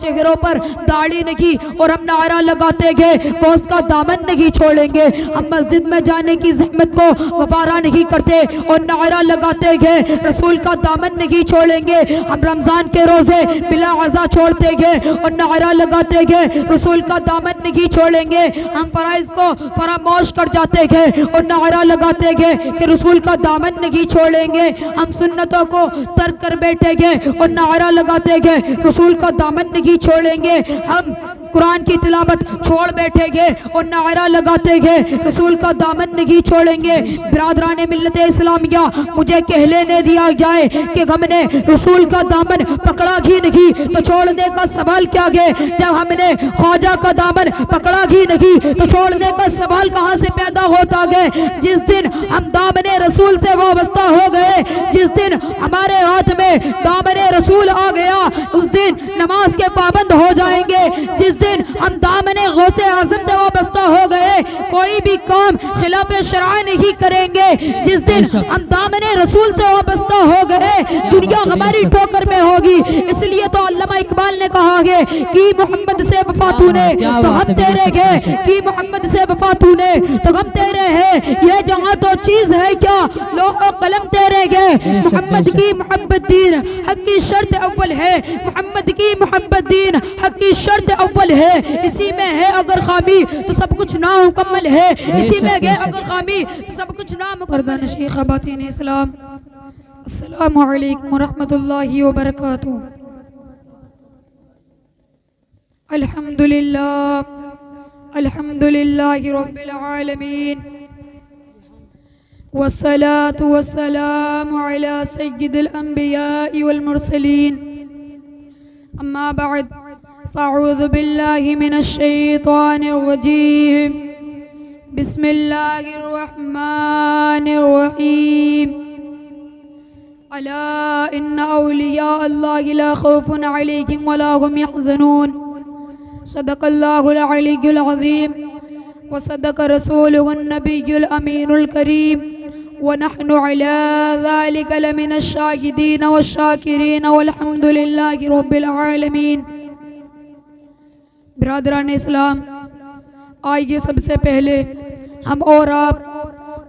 चेहरों पर दाढ़ी नहीं और हम नारा लगाते गए गोश्त का दामन नहीं छोड़ेंगे। हम मस्जिद में जाने की जहमत को गवारा नहीं करते और नारा लगाते गए रसूल का दामन नहीं छोड़ेंगे। हम रमजान के रोजे बिला अज़ा छोड़ते गए और नारा लगाते गए रसूल का दामन नहीं छोड़ेंगे। हम फराइज को फरामोश कर जाते गए और नारा लगाते गए कि रसूल का दामन नहीं छोड़ेंगे। हम सुन्नतों को तर्क कर बैठे गए और नारा लगाते गए रसूल का दामन नहीं छोड़ेंगे। हम कुरान की तिलावत छोड़ बैठे गए और नारा लगाते गए रसूल का दामन नहीं छोड़ेंगे। बिरादरान मिल्लत इस्लामिया, मुझे कह लेने दिया जाए कि हमने रसूल का दामन पकड़ा ही नहीं तो छोड़ने का सवाल क्या है। जब हमने ख्वाजा का दामन पकड़ा ही नहीं तो छोड़ने का सवाल कहाँ से पैदा होता गया। जिस दिन हम दामने रसूल से वाबस्ता हो गए, जिस दिन हमारे हाथ में दामने रसूल आ गया, उस दिन नमाज के पाबंद हो जाएंगे। जिस दिन हम दामने गौसे आज़म से वाबस्ता हो गए, कोई भी काम खिलाफ शरअ नहीं करेंगे। जिस दिन हम दामने रसूल से वाबस्ता हो गए, दुनिया हमारी ठोकर में होगी। इसलिए तो अल्लामा इकबाल ने कहा है कि मोहम्मद से वफा तूने तो हम तेरे गए, कि मोहम्मद से वफा तूने तो हम तेरे हैं। ये जहाँ तो चीज है क्या, लोह कलम तेरे गए। मोहम्मद की मोहब्बत दीन हक की शर्त अव्वल है, मोहम्मद की मोहब्बत दीन हक की शर्त अव्वल है। इसी में है अगर खामी तो सब कुछ नामुकम्मल है, इसी में है अगर खामी तो सब कुछ नामुकम्मल। शेख खवातीन इस्लाम, अस्सलामु अलैकुम रहमतुल्लाहि व बरकातुहू। अल्हम्दुलिल्लाह अल्हम्दुलिल्लाहि रब्बिल आलमीन वस्सलातु वस्सलामु अला सय्यिदिल अंबियाइ वल मुरसलीन। अम्मा बअद, फ़अऊज़ु बिल्लाहि मिनश शैतानिर रजीम। बिस्मिल्लाहिर रहमानिर रहीम। अला इन्ना औलिया अल्लाहि ला खौफुन अलैहिम वला हुम यहज़नून। सदक़ल्लाहुल अलीयुल अज़ीम व सदक़ रसूलुहुन नबियुल अमीनुल करीम व नहनु अला ज़ालिका लमिनश शाहिदीन वश्शाकिरीन वल्हम्दुलिल्लाहि रब्बिल आलमीन। बिरादरान इस्लाम, आइए सबसे पहले हम और आप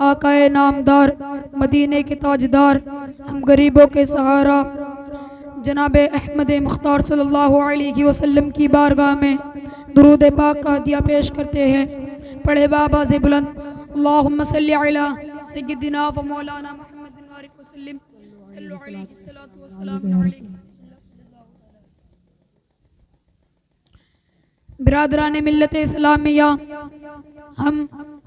आकाए नामदार, मदीने के ताजदार, हम गरीबों के सहारा जनाब अहमद मुख्तार सल्लल्लाहु अलैहि वसल्लम की बारगाह में दुरूद पाक का हदिया पेश करते हैं। पढ़े बाबा से बुलंद, अल्लाहुम्मा सल्ली अला सय्यिदिना व मौलाना मुहम्मदिन व सल्लिम सल्लु अलैहि सलातु व सलाम अलैहि। बिरादरान मिल्लत इस्लामिया, हम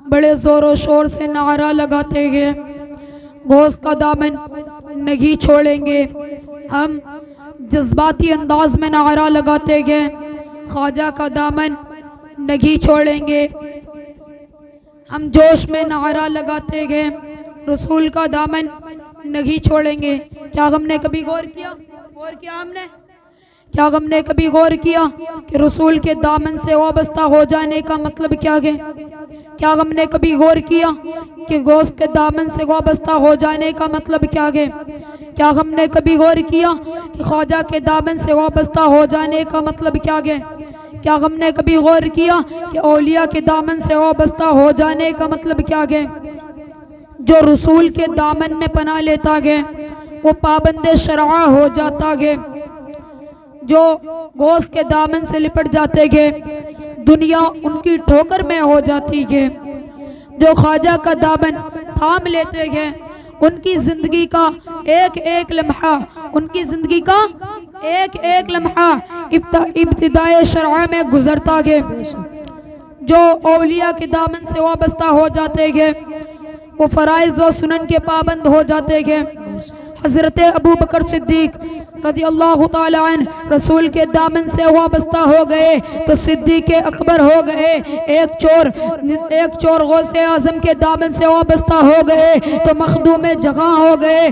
बड़े ज़ोर शोर से नारा लगाते हैं गोश्त का दामन नहीं छोड़ेंगे। हम जज्बाती अंदाज में नारा लगाते गए ख्वाजा का दामन नहीं छोड़ेंगे। हम जोश में नारा लगाते गए रसूल का दामन नहीं छोड़ेंगे। क्या हमने कभी गौर किया हमने क्या हमने कभी गौर किया कि रसूल के दामन से वाबस्ता हो जाने का मतलब क्या है? क्या हमने कभी गौर किया कि गोश्त के दामन से वाबस्ता हो जाने का मतलब क्या है? क्या हमने कभी गौर किया कि ख्वाजा के दामन से वाबस्ता हो जाने का मतलब क्या है? क्या हमने कभी गौर किया कि औलिया के दामन से वाबस्ता हो जाने का मतलब क्या है? जो रसूल के दामन में पनाह लेता है वो पाबंद शरअ हो जाता है। जो गोश्त के दामन से लिपट जाते हैं दुनिया उनकी ठोकर में हो जाती है। जो ख्वाजा का दामन थाम लेते हैं उनकी जिंदगी का एक एक लम्हा, उनकी जिंदगी का एक एक लम्हा इब्तिदाए शरअ में गुजरता है। जो औलिया के दामन से वाबस्ता हो जाते हैं वो फराइज़ व सुनन के पाबंद हो जाते हैं। हज़रत अबू बकर सिद्दीक रज़ी अल्लाह ताला अन्हु रसूल के दामन से वाबस्ता हो गए तो सिद्दीक अकबर हो गए। एक चोर गौसे आज़म के दामन से वाबस्ता हो गए तो मखदूम जगह हो गए।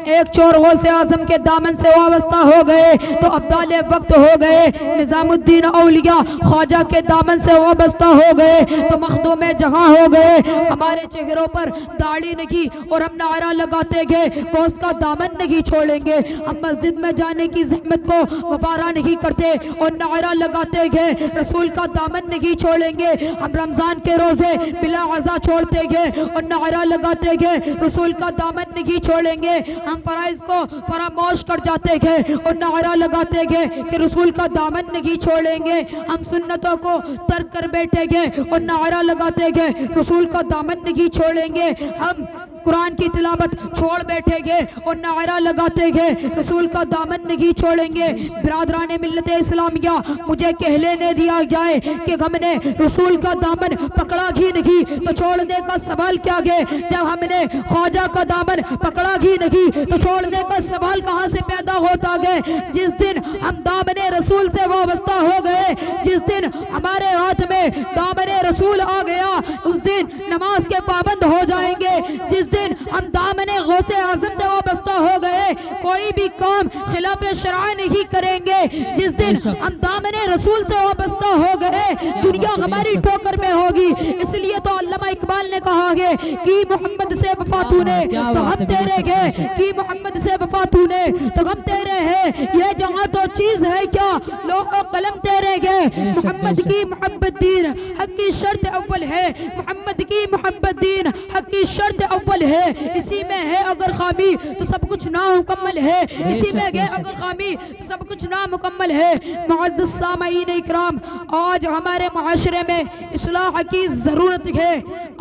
एक चोर गौसे आजम के दामन से वाबस्ता हो गए तो अब्दाल वक्त हो गए, निजामुद्दीन औलिया ख्वाजा के दामन से वाबस्ता हो गए तो मखदूम जहां हो गए। हमारे चेहरों पर दाढ़ी नहीं और हम नारा लगाते गए गौस का दामन नहीं छोड़ेंगे। हम मस्जिद में जाने की जहमत को गवारा नहीं करते और नारा लगाते गए रसूल का दामन नहीं छोड़ेंगे। हम रमजान के रोजे बिला अज़ा छोड़ते गए और नारा लगाते गए रसूल का दामन नहीं छोड़ेंगे। हम फराइज को फरामोश कर जाते गए और नारा लगाते गए कि रसूल का दामन नहीं छोड़ेंगे। हम सुन्नतों को तर्क कर बैठे गए और नारा लगाते गए रसूल का दामन नहीं छोड़ेंगे। हम कुरान की तिलावत छोड़ बैठे गए और नारा लगाते गए रसूल का दामन नहीं छोड़ेंगे। बिरादरान मिल्लत इस्लामिया, मुझे कह लेने दिया जाए कि हमने रसूल का दामन पकड़ा ही नहीं तो छोड़ने का सवाल क्या है। जब हमने ख्वाजा का दामन पकड़ा ही नहीं तो छोड़ने का सवाल कहां से पैदा होता गया। जिस दिन हम दामने रसूल से वाबस्ता हो गए, जिस दिन हमारे हाथ में दामने रसूल आ गया, उस दिन नमाज के पाबंद हो जाएंगे। जिस दिन हम दामने गौसे आज़म से वाबस्ता हो गए, कोई भी काम खिलाफ शरअ नहीं करेंगे। जिस दिन हम दामने रसूल से वाबस्ता हो गए, दुनिया हमारी ठोकर में होगी। इसलिए तो अल्लामा इकबाल ने कहा है कि मोहम्मद से वफा तूने तो हम तेरे गए, कि मोहम्मद से वफा तूने तो हम तेरे हैं। ये जहाँ तो चीज है क्या, लोह कलम तेरे गए। मोहम्मद की मोहब्बत दीन हक की शर्त अव्वल है, मोहम्मद की मोहब्बत दीन हक की शर्त अव्वल है। इसी में है अगर खामी तो सब कुछ नामुकम्मल है, इसी में है अगर खामी तो सब कुछ नामुकम्मल है। मुअज़्ज़ज़ सामईन इकराम, आज हमारे मुआशरे में इस्लाह की जरूरत है।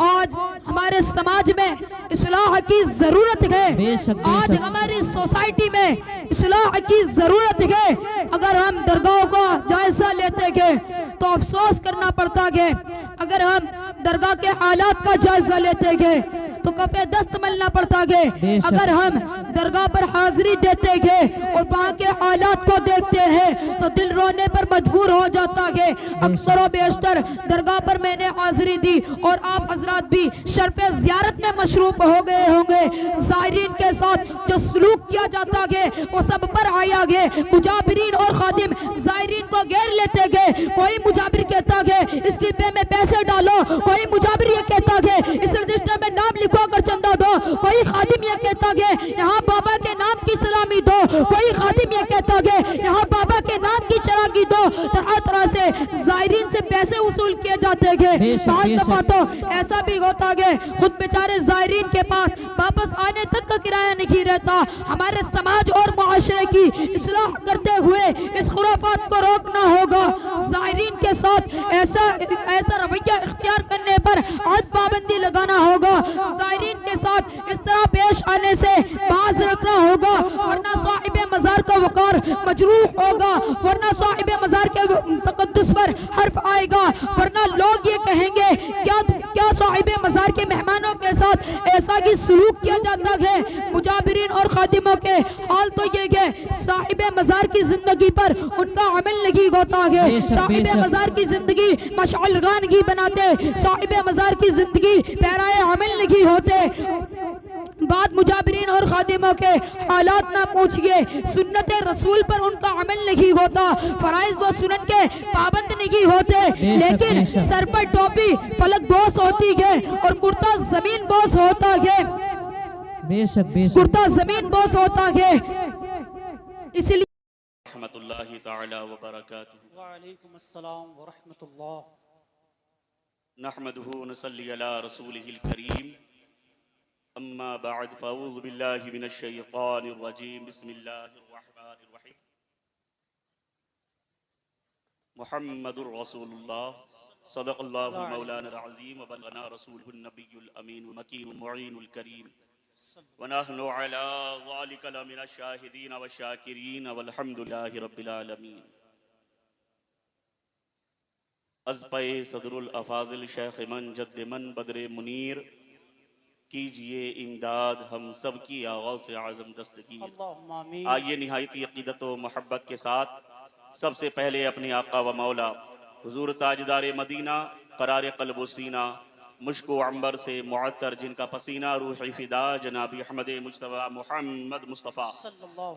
आज हमारे समाज में इस्लाह की जरूरत है। आज हमारी सोसाइटी में इस्लाह की जरूरत है। अगर हम दरगाहों का जायजा लेते गए तो अफसोस करना पड़ता है। अगर हम दरगाह के हालात का जायजा लेते गए तो कफे दस्त मलना पड़ता है। अगर हम दरगाह पर हाजिरी देते गए और वहाँ के हालात को देखते हैं तो दिल रोने पर मजबूर हो जाता है। अक्सर व बेशतर दरगाह पर मैंने हाजिरी दी और आप हजरात भी शर्फ़े ज़ियारत में मशरूफ हो गए होंगे। ज़ायरीन के साथ जो सलूक किया जाता है वो सब पर आया है। मुजाबिरीन और खादिम ज़ायरीन को घेर लेते गए। कोई मुजाबिर कहता है इस डिब्बे में पैसे डालो, कोई मुजाबिर ये कहता है इस रजिस्टर में नाम लिखो कर चंदा दो, कोई खादिम ये कहता है यहाँ बाबा के नाम की सलामी दो, कोई खादिम ये कहता है यहाँ बाबा के नाम की चरागी दो। तरह तरह से ज़ायरीन से पैसे वसूल किए जाते हैं। बहुत दफा तो ऐसा भी होता है खुद बेचारे ज़ायरीन के पास वापस आने तक का किराया नहीं रहता। हमारे समाज और मुआशरे की इस्लाह करते हुए इस खुराफात को रोकना होगा। ज़ायरीन के साथ ऐसा रवैया इख्तियार करने पर हद पाबंदी लगाना होगा। ज़ायरीन के साथ इस तरह पेश आने से बाज रखना होगा, वरना साहिबे मज़ार का वकार मजरूह होगा, वरना साहिबे मज़ार के तक़द्दुस पर हर्फ आएगा, वरना लोग ये कहेंगे क्या साहिबे मज़ार के मेहमानों के साथ ऐसा ही सलूक किया जाता है। मुजाबिरीन और खादिमों के हाल तो ये है साहिबे मज़ार की जिंदगी पर उनका अमल नहीं होता है। साहिबे मज़ार की जिंदगी मशअल की बनाते, साहिबे मज़ार की जिंदगी पैराए अमल नहीं होते। बात मुजाबिरीन और खादिमों के हालात ना पूछिए, सुन्नत रसूल पर उनका अमल नहीं होता, फराइज व सुनन के पाबंद नहीं होते, लेकिन सर पर टोपी फलक बोस होती है और कुर्ता जमीन बोस होता है। कुर्ता जमीन बोस होता है। इसलिए रहमतुल्लाहि तआला व बरकातुहू। व अलैकुम अस्सलाम व रहमतुल्लाह। नहमदुहु व नसल्ली अला रसूलिहिल करीम। अम्मा बअद फ़अऊज़ु बिल्लाहि मिनश शैतानिर रजीम। बिस्मिल्लाहिर रहमानिर रहीम। मुहम्मदुर रसूलुल्लाह सदक़ल्लाहुल मौलाना अज़ीम व बल्लगना रसूलुहुन नबियुल अमीनुल मकीनुल मुईनुल करीम व नहनु अला ज़ालिका लमिनश शाहिदीन व शाकिरीन वल्हम्दुलिल्लाहि रब्बिल आलमीन। अज़पे सदरुल अफ़ाज़िल शेख मन जद्द मन बदरे मुनीर कीजिए इमदाद हम सब की आगाज़ से आज़म दस्तगीर। आइए निहायती अक़ीदत व मोहब्बत के साथ सबसे पहले अपने आका व मौला हुज़ूर ताजदार मदीना करार क़ल्ब व सीना मुश्को अंबर से मुअत्तर, जिनका पसीना रूह फिदा जनाबी अहमद मुस्तफ़ा मोहम्मद मुस्तफ़ा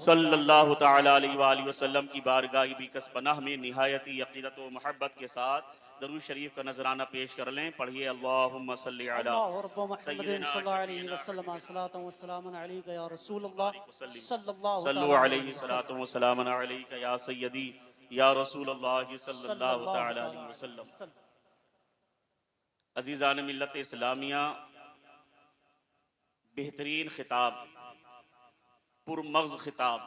सल्लल्लाहु ताला अलैहि वसल्लम की बारगाह भी कसपनाह में निहायती अक़ीदत व मोहब्बत के साथ दरूद शरीफ का नजराना पेश कर लें। पढ़िए अल्लाहुम्मा सल्ली अला सय्यिदिना सल्लु अलैहि सलातो व सलाम अलैका या सय्यदी या रसूलल्लाह सल्लल्लाहु ताला अलैहि वसल्लम। अजीज़ान मिल्लत इस्लामिया, बेहतरीन खिताब, पुरमग़ज़ खिताब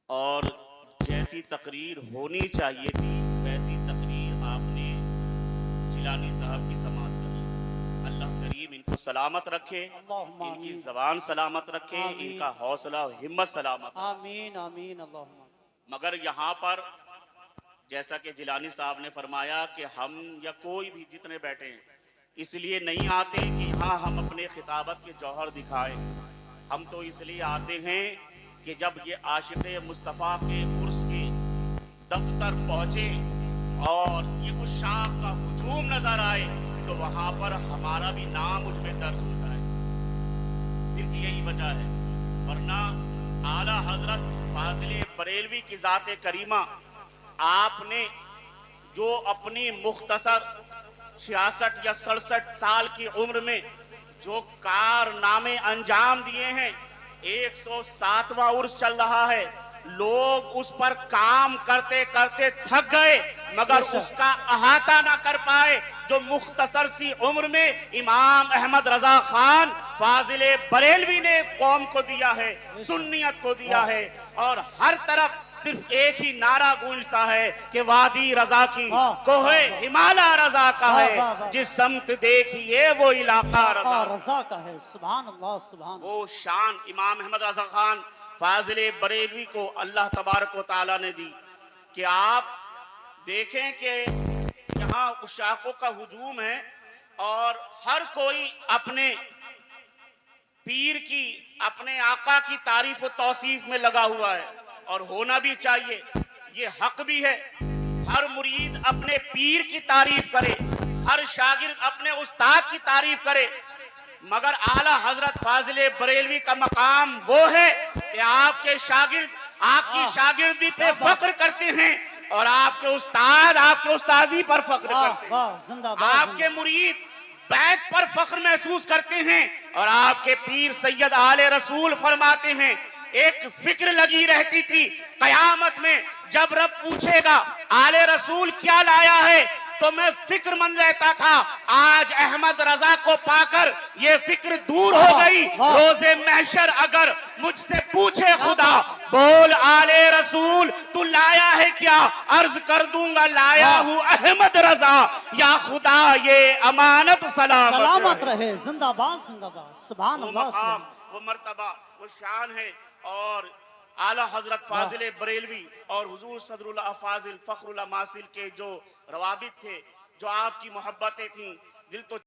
और जैसी तकरीर होनी चाहिए थी वैसी तकरीर आपने जिलानी साहब की समाअत करी। अल्लाह करीम इनको सलामत रखे, इनकी ज़बान सलामत रखे, इनका हौसला हिम्मत सलामत। आमीन आमीन अल्लाहुम्मा। मगर यहाँ पर जैसा कि जिलानी साहब ने फरमाया कि हम या कोई भी जितने बैठे हैं इसलिए नहीं आते कि यहाँ हम अपने खिताबत के जौहर दिखाएं। हम तो इसलिए आते हैं कि जब ये आशिक़े मुस्तफ़ा के उर्स के दफ्तर पहुँचे और ये उस शाख का हुजूम नजर आए तो वहाँ पर हमारा भी नाम मुझ में दर्ज होता है। सिर्फ यही वजह है, वरना आला हजरत फाजिले बरेलवी की ज़ात करीमा आपने जो अपनी मुख्तसर 66 या 67 साल की उम्र में जो कारनामे अंजाम दिए हैं, 107वां उर्स चल रहा है, लोग उस पर काम करते करते थक गए मगर उसका अहाता ना कर पाए जो मुख्तसर सी उम्र में इमाम अहमद रजा खान फाजिले बरेलवी ने कौम को दिया है, सुन्नियत को दिया है। और हर तरफ सिर्फ एक ही नारा गूंजता है कि वादी रजा की कोहे हिमालय रजा का है, जिस समत देखिए वो इलाका रजा का है। सुभान अल्लाह सुभान। वो शान इमाम अहमद रजा खान फाजिले बरेलवी को अल्लाह तबारक व तआला ने दी कि आप देखें कि यहाँ उशाकों का हुजूम है और हर कोई अपने पीर की, अपने आका की तारीफ व तौसीफ में लगा हुआ है और होना भी चाहिए, ये हक भी है। हर मुरीद अपने पीर की तारीफ करे, हर शागिर्द अपने उस्ताद की तारीफ करे, मगर आला हजरत फाजिले बरेलवी का मकाम वो है कि आपके शागिर्द आपकी शागिर्दी पे फख्र करते हैं और आपके उस्ताद आपके उस्तादी पर फख्र करते हैं। आपके मुरीद बैत पर फख्र महसूस करते हैं और आपके पीर सैयद आले रसूल फरमाते हैं, एक फिक्र लगी रहती थी कयामत में जब रब पूछेगा आले रसूल क्या लाया है तो मैं फिक्रमंद रहता था। आज अहमद रजा को पाकर ये फिक्र दूर हो गई। रोजे महशर अगर मुझसे पूछे खुदा बोल आले रसूल तू लाया है क्या, अर्ज कर दूंगा लाया हूँ अहमद रजा, या खुदा ये अमानत सलामत रहे। जिंदाबाद जिंदाबाद। सुभान अल्लाह। वो मर्तबा वो शान है। और आला हजरत फाजिले बरेलवी और हुजूर सदरुल अफाजिल फखरुल मासिल के जो रवाबित थे, जो आपकी मोहब्बतें थी, दिल तो